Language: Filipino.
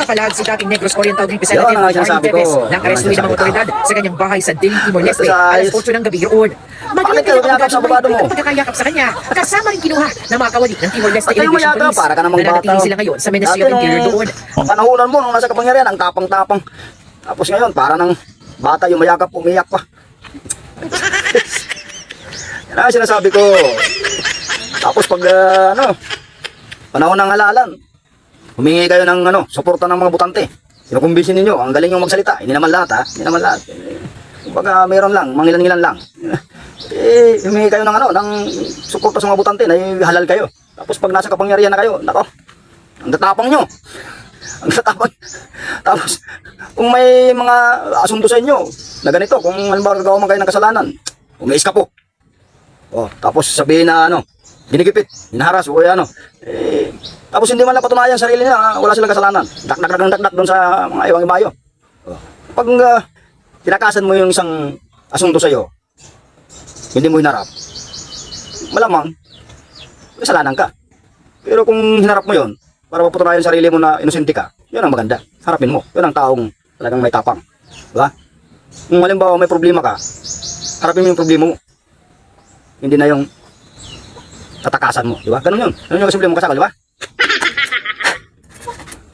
Nakapalag si dating Negros Oriental Yun Representative ang Arnie sinasabi ko. Teves ng Yun ang arestuhin ng mga sinasabi ko. otoridad sa kanyang bahay sa Daly, Timor-Leste Sa alas ayos. 8 ng gabi roon. Bakit kayo mayakap sa abogado mo? Pagkakayakap sa kanya, kasama rin kinuha ng mga kawali ng Timor-Leste Ba't kayo Immigration mayakap? Police. Para ka namang Nananatili bata. sila ngayon sa Ministry of Dati Interior doon. panahunan mo nung nasa kapangyarihan, ang tapang-tapang. Tapos ngayon, para ng bata yung mayakap, umiyak pa. Yan ang sinasabi ko. Tapos pag panahon ng halalan, humingi kayo ng suporta ng mga butante. Kinukumbinsin ninyo, ang galing yung magsalita. Hindi naman lahat, ha? Hindi naman lahat. Kumbaga meron lang, mangilan-ngilan lang. Humingi kayo ng suporta sa mga butante na halal kayo. Tapos pag nasa kapangyarihan na kayo, nako, ang tatapang nyo. Ang tatapang. Tapos, kung may mga asunto sa inyo na ganito, kung halimbawa gagawa man kayo ng kasalanan, umiis ka po. Tapos sabihin na ginigipit, hinaharas, o tapos hindi man lang patunayan sarili nila, wala silang kasalanan. Dakdak doon sa mga ibang ibayo. Pag tinakasan mo yung isang asunto sa iyo, hindi mo hinarap, malamang kasalanan ka. Pero kung hinarap mo yon para mapatunayan sarili mo na inosente ka, yun ang maganda. Harapin mo. Yun ang taong talagang may tapang. Diba? Kung halimbawa may problema ka, harapin mo yung problema mo. Hindi na yung tatakasan mo. Diba? Ganun yun. Ganun yung kasimple mo kasakal, diba?